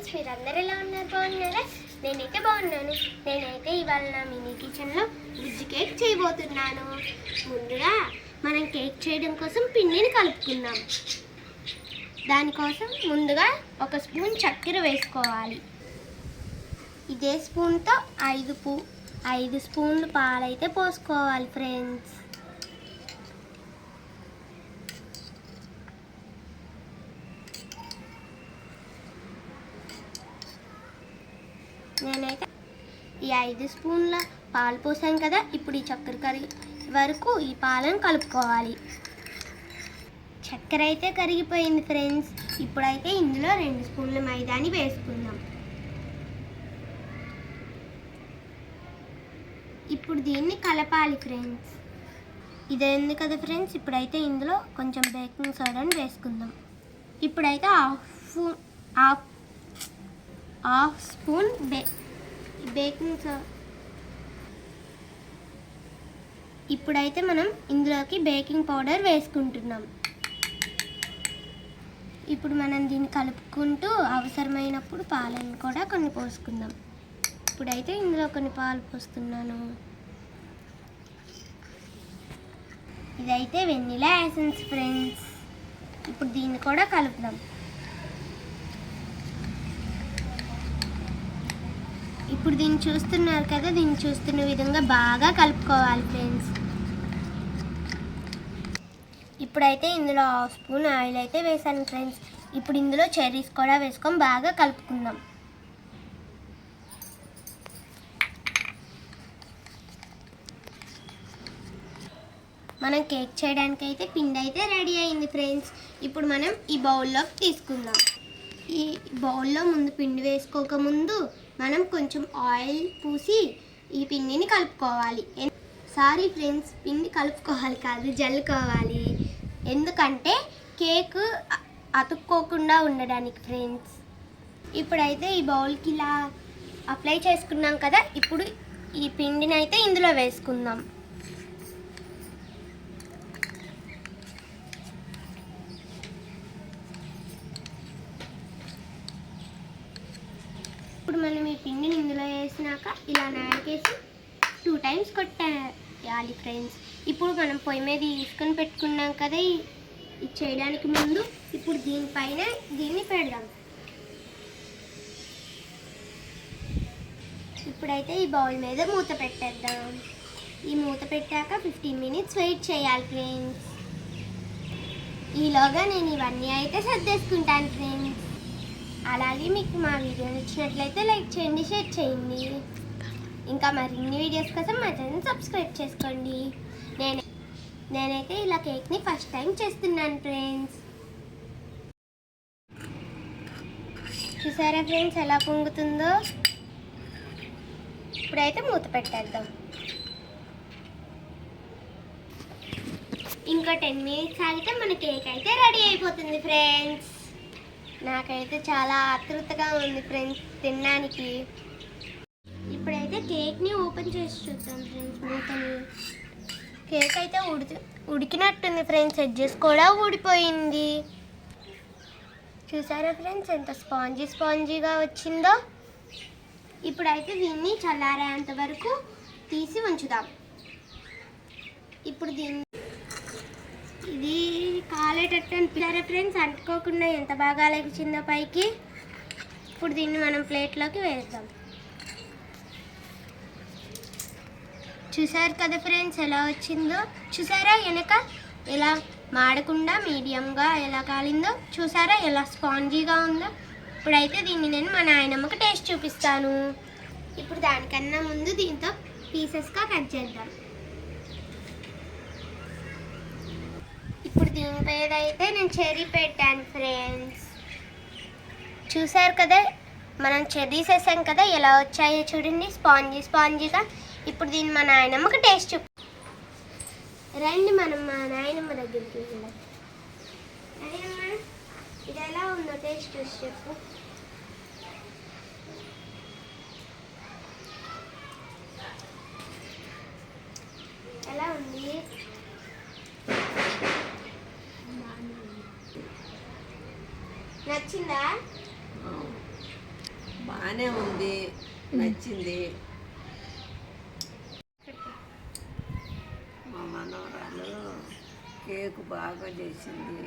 Friends, మీరందరూ ఎలా ఉన్నారు? బాగున్నారా? నేనైతే బాగున్నాను. నేనైతే ఇవాళ నా మినీ కిచెన్లో గుజ్జు కేక్ చేయబోతున్నాను. ముందుగా మనం కేక్ చేయడం కోసం పిండిని కలుపుకుందాం. దానికోసం ముందుగా 1 స్పూన్ చక్కెర వేసుకోవాలి. ఇదే స్పూన్తో 5 స్పూన్లు పాలైతే పోసుకోవాలి ఫ్రెండ్స్. నేనైతే ఈ 5 స్పూన్ల పాలు పోసాను కదా. ఇప్పుడు ఈ చక్కెర కరిగే వరకు ఈ పాలను కలుపుకోవాలి. చక్కెర అయితే కరిగిపోయింది ఫ్రెండ్స్. ఇప్పుడైతే ఇందులో 2 స్పూన్ల మైదాని వేసుకుందాం. ఇప్పుడు దీన్ని కలపాలి ఫ్రెండ్స్. ఇదేంది కదా ఫ్రెండ్స్. ఇప్పుడైతే ఇందులో కొంచెం బేకింగ్ సోడాని వేసుకుందాం. ఇప్పుడైతే హాఫ్ స్పూన్ బేకింగ్ సోడా. ఇప్పుడైతే మనం ఇందులోకి బేకింగ్ పౌడర్ వేసుకుంటున్నాం. ఇప్పుడు మనం దీన్ని కలుపుకుంటూ అవసరమైనప్పుడు పాలను కూడా కొన్ని పోసుకుందాం. ఇప్పుడైతే ఇందులో కొన్ని పాలు పోస్తున్నాను. ఇదైతే వెనిలా ఎసెన్స్ ఫ్రెండ్స్. ఇప్పుడు దీన్ని కూడా కలుపుదాం. ఇప్పుడు దీన్ని చూస్తున్నారు కదా. దీన్ని చూస్తున్న విధంగా బాగా కలుపుకోవాలి ఫ్రెండ్స్. ఇప్పుడైతే ఇందులో 1 స్పూన్ ఆయిల్ అయితే వేసాను ఫ్రెండ్స్. ఇప్పుడు ఇందులో చెర్రీస్ కూడా వేసుకొని బాగా కలుపుకుందాం. మనం కేక్ చేయడానికి అయితే పిండి అయితే రెడీ అయింది ఫ్రెండ్స్. ఇప్పుడు మనం ఈ బౌల్లోకి తీసుకుందాం. ఈ బౌల్లో ముందు పిండి వేసుకోకముందు మనం కొంచెం ఆయిల్ పూసి ఈ పిండిని కలుపుకోవాలి. సారీ ఫ్రెండ్స్, పిండి కలుపుకోవాలి కాదు, జల్లుకోవాలి. ఎందుకంటే కేక్ అతుక్కోకుండా ఉండడానికి ఫ్రెండ్స్. ఇప్పుడైతే ఈ బౌల్కి ఇలా అప్లై చేసుకున్నాం కదా. ఇప్పుడు ఈ పిండిని అయితే ఇందులో వేసుకుందాం. ఇప్పుడు మనం ఈ పిండిని ఇందులో వేసినాక ఇలా నాలుగేసి 2 టైమ్స్ కొట్టేయాలి ఫ్రెండ్స్. ఇప్పుడు మనం పొయ్యి మీద తీసుకొని పెట్టుకున్నాం కదా ఇది చేయడానికి ముందు. ఇప్పుడు దీనిపైన దీన్ని పెడదాం. ఇప్పుడైతే ఈ బౌల్ మీద మూత పెట్టేద్దాం. ఈ మూత పెట్టాక 15 మినిట్స్ వెయిట్ చేయాలి ఫ్రెండ్స్. ఈలోగా నేను ఇవన్నీ అయితే సర్దేసుకుంటాను ఫ్రెండ్స్. అలాగే మీకు మా వీడియో నచ్చినట్లయితే లైక్ చేయండి, షేర్ చేయండి. ఇంకా మరిన్ని వీడియోస్ కోసం మా ఛానల్ సబ్స్క్రైబ్ చేసుకోండి. నేనైతే ఇలా కేక్ని ఫస్ట్ టైం చేస్తున్నాను ఫ్రెండ్స్. చూసారా ఫ్రెండ్స్ ఎలా పొంగుతుందో. ఇప్పుడైతే మూత పెట్టేద్దాం. ఇంకా 10 మినిట్స్ ఆగితే మన కేక్ అయితే రెడీ అయిపోతుంది ఫ్రెండ్స్. నాకైతే చాలా ఆతృతగా ఉంది ఫ్రెండ్స్ తినడానికి. ఇప్పుడైతే కేక్ని ఓపెన్ చేసి చూద్దాం ఫ్రెండ్స్ మూతని. కేక్ అయితే ఉడికినట్టుంది ఫ్రెండ్స్. ఎడ్జెస్ కూడా ఊడిపోయింది. చూసారా ఫ్రెండ్స్ ఎంత స్పాంజీగా వచ్చిందో. ఇప్పుడైతే దీన్ని చల్లారేంత వరకు తీసి ఉంచుదాం. ఇప్పుడు ఇది కాలేటట్టు అనిపించారా ఫ్రెండ్స్. అంటుకోకుండా ఎంత బాగా లేచిందో పైకి. ఇప్పుడు దీన్ని మనం ప్లేట్లోకి వేద్దాం. చూసారు కదా ఫ్రెండ్స్ ఎలా వచ్చిందో. చూసారా వెనక ఎలా మాడకుండా మీడియంగా ఎలా కాలిందో. చూసారా ఎలా స్పాంజీగా ఉందో. ఇప్పుడైతే దీన్ని నేను మా నాయనమ్మకి టేస్ట్ చూపిస్తాను. ఇప్పుడు దానికన్నా ముందు దీంతో పీసెస్గా కట్ చేద్దాం. ఇప్పుడు దీని మీద అయితే నేను చెర్రీ పెట్టాను ఫ్రెండ్స్. చూసారు కదా మనం చెర్రీస్ వేసాం కదా ఎలా వచ్చాయో చూడండి స్పాంజీగా. ఇప్పుడు దీన్ని మా నాయనమ్మకి టేస్ట్ రండి మనం మా నాయనమ్మ దగ్గరికి వెళ్దాం. నాయనమ్మ ఇది ఎలా ఉందో టేస్ట్ చూసి చెప్పు. ఎలా ఉంది? నచ్చిందా? బాగానే ఉంది, నచ్చింది. మా మనవరాలు కేక్ బాగా చేసింది,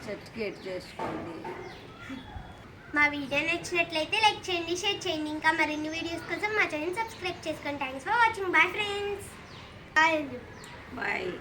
సర్టిఫికేట్ చేసుకోండి. మా వీడియో నచ్చినట్లయితే లైక్ చేయండి, షేర్ చేయండి. ఇంకా మరిన్ని వీడియోస్ కోసం మా ఛానల్ సబ్స్క్రైబ్ చేసుకోండి. Thanks for watching. Bye friends. Bye. Bye.